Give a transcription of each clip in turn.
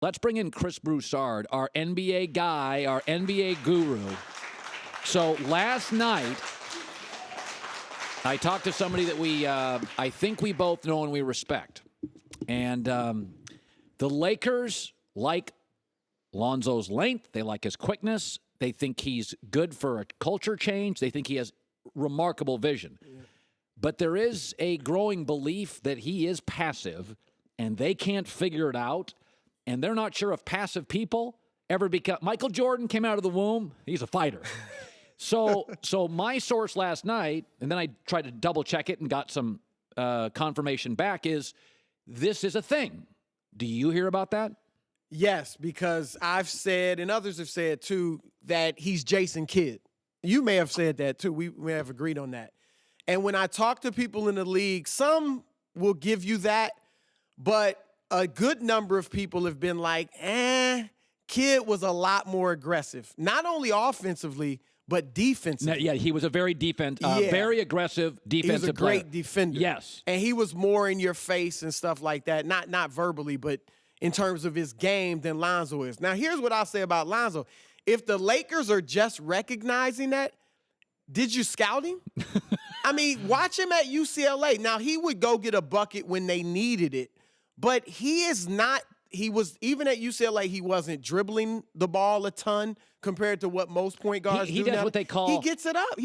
let's bring in Chris Broussard, our NBA guy, our NBA guru. So last night, I talked to somebody that I think we both know and we respect. And the Lakers like Lonzo's length. They like his quickness. They think he's good for a culture change. They think he has remarkable vision. Yeah. But there is a growing belief that he is passive, and they can't figure it out. And they're not sure if passive people ever become. Michael Jordan came out of the womb. He's a fighter. So my source last night, and then I tried to double check it and got some confirmation back, is this is a thing. Do you hear about that? Yes, because I've said, and others have said too, that he's Jason Kidd. You may have said that too. We may have agreed on that. And when I talk to people in the league, some will give you that, but a good number of people have been like, Kidd was a lot more aggressive. Not only offensively, but defensively. Yeah, he was a very very aggressive defensive He was a great defender. Yes. And he was more in your face and stuff like that. Not verbally, but in terms of his game than Lonzo is. Now, here's what I'll say about Lonzo. If the Lakers are just recognizing that, did you scout him? I mean, watch him at UCLA. Now, he would go get a bucket when they needed it, but he is not – even at UCLA, he wasn't dribbling the ball a ton compared to what most point guards do. He does now. what they call – He gets it up.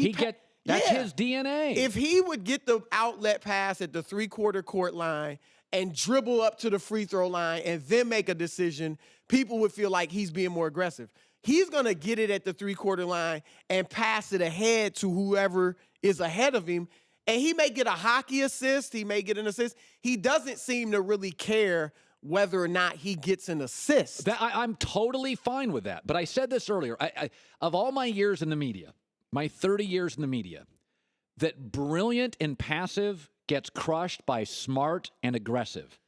That's his DNA. If he would get the outlet pass at the three-quarter court line and dribble up to the free throw line and then make a decision, people would feel like he's being more aggressive. He's going to get it at the three-quarter line and pass it ahead to whoever is ahead of him, and he may get a hockey assist. He may get an assist. He doesn't seem to really care whether or not he gets an assist. I'm totally fine with that. But I said this earlier. Of all my years in the media, my 30 years in the media, that brilliant and passive gets crushed by smart and aggressive.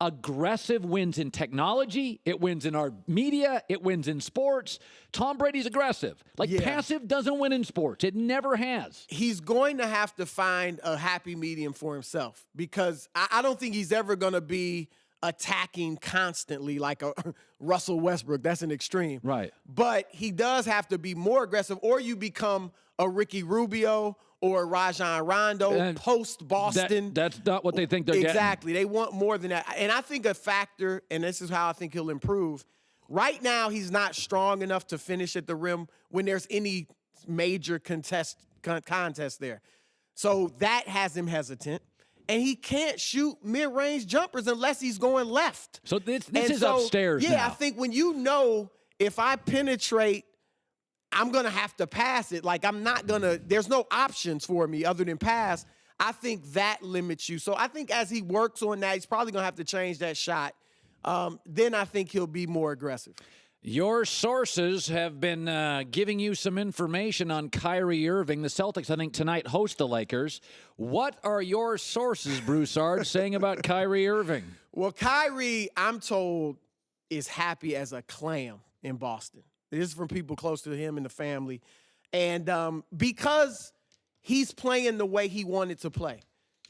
Aggressive wins in technology. It wins in our media. It wins in sports. Tom Brady's aggressive. Passive doesn't win in sports. It never has. He's going to have to find a happy medium for himself because I don't think he's ever going to be attacking constantly like a Russell Westbrook. That's an extreme. Right. But he does have to be more aggressive, or you become a Ricky Rubio or Rajon Rondo post-Boston. That's not what they think they're getting. Exactly. They want more than that. And I think a factor, and this is how I think he'll improve, right now he's not strong enough to finish at the rim when there's any major contest there. So that has him hesitant. And he can't shoot mid-range jumpers unless he's going left. So this is upstairs now. Yeah, I think when you know if I penetrate, I'm going to have to pass it. Like, I'm not going to – there's no options for me other than pass. I think that limits you. So I think as he works on that, he's probably going to have to change that shot. Then I think he'll be more aggressive. Your sources have been giving you some information on Kyrie Irving. The Celtics, I think, tonight host the Lakers. What are your sources, Broussard, saying about Kyrie Irving? Well, Kyrie, I'm told, is happy as a clam in Boston. This is from people close to him and the family. And because he's playing the way he wanted to play.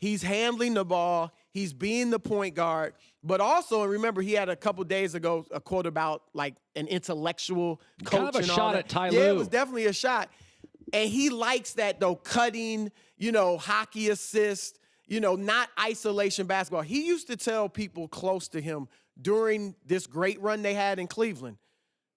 He's handling the ball. He's being the point guard. But also, and remember, he had a couple days ago a quote about, like, an intellectual coach. Kind of a shot at Ty Lue. Yeah, Lue. it was definitely a shot. And he likes that, though, cutting, hockey assist, not isolation basketball. He used to tell people close to him during this great run they had in Cleveland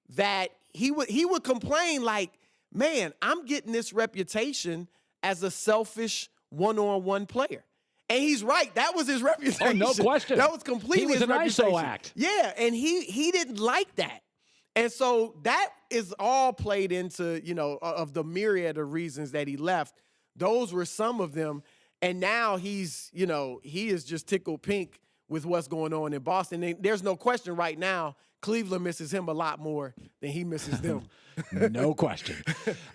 that he would complain like, man, I'm getting this reputation as a selfish one-on-one player. And he's right. That was his reputation. Oh, no question. That was completely his reputation. He was an ISO act. Yeah, and he didn't like that. And so that is all played into, of the myriad of reasons that he left. Those were some of them. And now he is just tickled pink with what's going on in Boston. And there's no question right now, Cleveland misses him a lot more than he misses them. No question.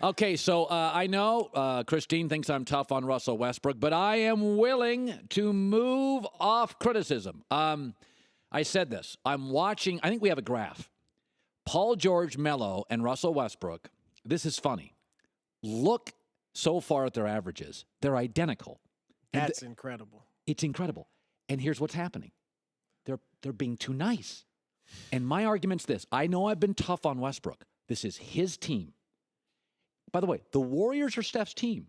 Okay, so I know Kristine thinks I'm tough on Russell Westbrook, but I am willing to move off criticism. I said this. I'm watching, I think we have a graph. Paul George, Melo, and Russell Westbrook, this is funny. Look so far at their averages. They're identical. That's incredible. It's incredible. And here's what's happening. They're being too nice. And my argument's this. I know I've been tough on Westbrook. This is his team. By the way, the Warriors are Steph's team.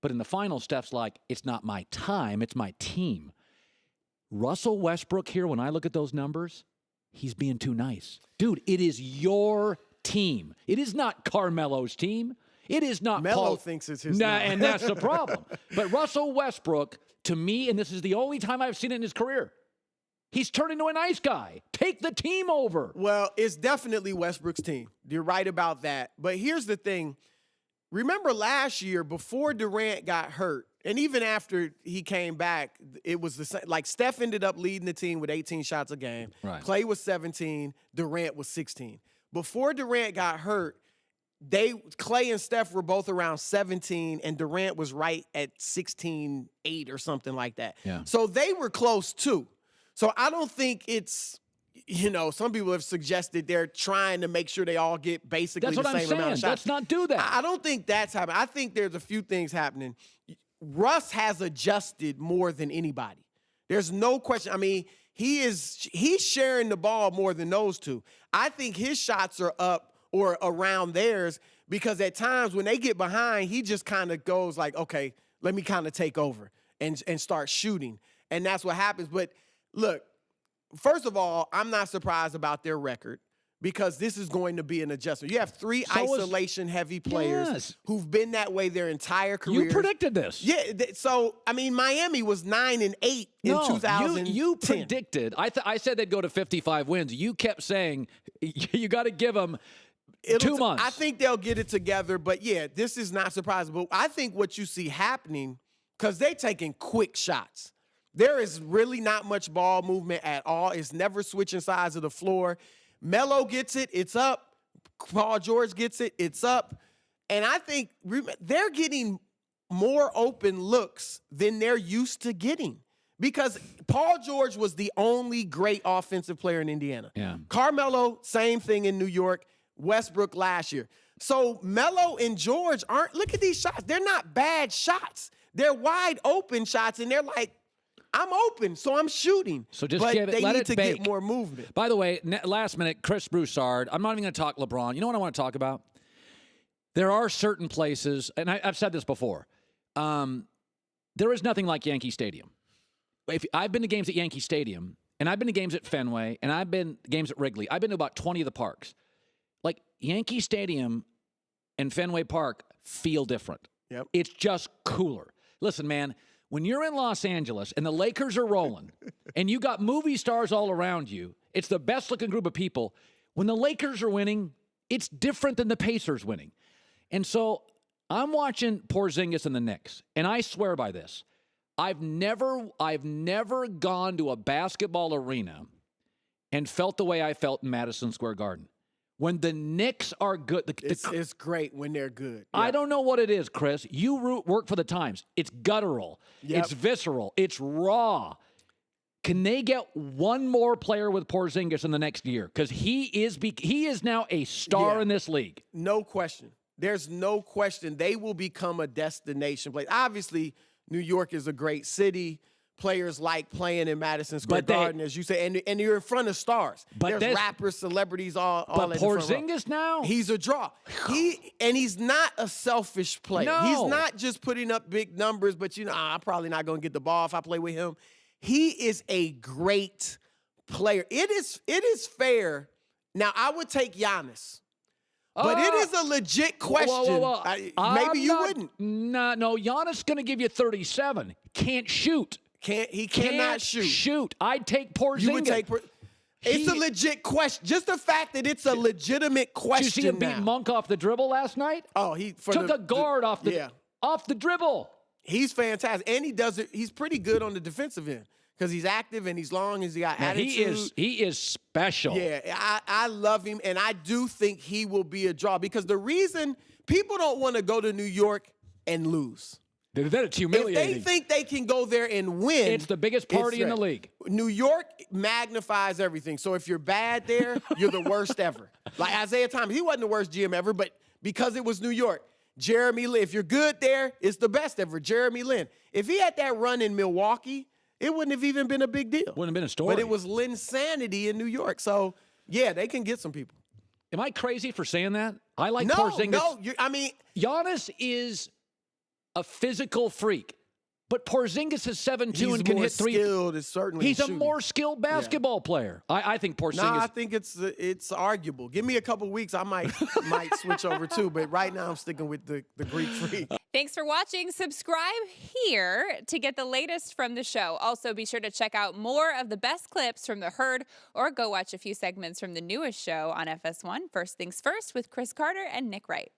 But in the finals, Steph's like, it's not my time, it's my team. Russell Westbrook here, when I look at those numbers, he's being too nice. Dude, it is your team. It is not Carmelo's team. It is not Melo Paul. thinks it's his team. team. And that's the problem. But Russell Westbrook, to me, and this is the only time I've seen it in his career, he's turned into a nice guy. Take the team over. Well, it's definitely Westbrook's team. You're right about that. But here's the thing. Remember last year, before Durant got hurt, and even after he came back, it was the same. Like, Steph ended up leading the team with 18 shots a game. Right. Klay was 17. Durant was 16. Before Durant got hurt, Klay and Steph were both around 17, and Durant was right at 16-8 or something like that. Yeah. So they were close too. So I don't think it's, some people have suggested they're trying to make sure they all get basically the same amount of shots. Let's not do that. I don't think that's happening. I think there's a few things happening. Russ has adjusted more than anybody. There's no question. I mean, he's sharing the ball more than those two. I think his shots are up or around theirs because at times when they get behind, he just kind of goes like, okay, let me kind of take over and start shooting. And that's what happens. But look, first of all, I'm not surprised about their record because this is going to be an adjustment. You have three isolation-heavy players who've been that way their entire career. You predicted this. Yeah. So, I mean, Miami was 9-8 in 2010. You predicted. I said they'd go to 55 wins. You kept saying you got to give them 2 months. I think they'll get it together. But, yeah, this is not surprising. But I think what you see happening, because they're taking quick shots. There is really not much ball movement at all. It's never switching sides of the floor. Melo gets it, it's up. Paul George gets it, it's up. And I think they're getting more open looks than they're used to getting because Paul George was the only great offensive player in Indiana. Yeah. Carmelo, same thing in New York. Westbrook last year. So Melo and George look at these shots. They're not bad shots. They're wide open shots, and they're like, I'm open, so I'm shooting. So just but give it, they let need it to bake. get more movement. By the way, last minute, Chris Broussard. I'm not even going to talk LeBron. You know what I want to talk about? There are certain places, and I've said this before. There is nothing like Yankee Stadium. I've been to games at Yankee Stadium, and I've been to games at Fenway, and I've been to games at Wrigley. I've been to about 20 of the parks. Like, Yankee Stadium and Fenway Park feel different. Yep. It's just cooler. Listen, man, when you're in Los Angeles and the Lakers are rolling and you got movie stars all around you, it's the best-looking group of people. When the Lakers are winning, it's different than the Pacers winning. And so I'm watching Porzingis and the Knicks, and I swear by this. I've never gone to a basketball arena and felt the way I felt in Madison Square Garden. When the Knicks are good. It's great when they're good. Yeah. I don't know what it is, Chris. You work for the Times. It's guttural. Yep. It's visceral. It's raw. Can they get one more player with Porzingis in the next year? Because he is now a star in this league. No question. There's no question. They will become a destination place. Obviously, New York is a great city. Players like playing in Madison Square Garden, as you say, and you're in front of stars. There's rappers, celebrities, all in the front row. Porzingis now? He's a draw. He's not a selfish player. No. He's not just putting up big numbers, but I'm probably not going to get the ball if I play with him. He is a great player. It is fair. Now, I would take Giannis. But it is a legit question. Maybe you wouldn't. No, Giannis going to give you 37. Can't shoot. He cannot shoot. I'd take Porzingis. You would take It's a legit question. Just the fact that it's a legitimate question. Did you see him beat Monk off the dribble last night? Oh, he took a guard off the dribble. He's fantastic. And he does it. He's pretty good on the defensive end because he's active and he's long and he's got attitude. He is special. Yeah, I love him, and I do think he will be a draw because the reason people don't want to go to New York and lose. It's humiliating. If they think they can go there and win, it's the biggest party in the league. New York magnifies everything. So if you're bad there, you're the worst ever. Like Isaiah Thomas, he wasn't the worst GM ever, but because it was New York. Jeremy Lin, if you're good there, it's the best ever. Jeremy Lin. If he had that run in Milwaukee, it wouldn't have even been a big deal. Wouldn't have been a story. But it was Linsanity in New York. So Yeah, they can get some people. Am I crazy for saying that? I like Porzingis. No, Giannis is a physical freak, but Porzingis is 7'2" and can hit three. Skilled, certainly he's a more skilled basketball player. I think Porzingis. No, I think it's arguable. Give me a couple weeks, I might switch over too. But right now, I'm sticking with the Greek freak. Thanks for watching. Subscribe here to get the latest from the show. Also, be sure to check out more of the best clips from The Herd, or go watch a few segments from the newest show on FS1, First Things First, with Chris Carter and Nick Wright.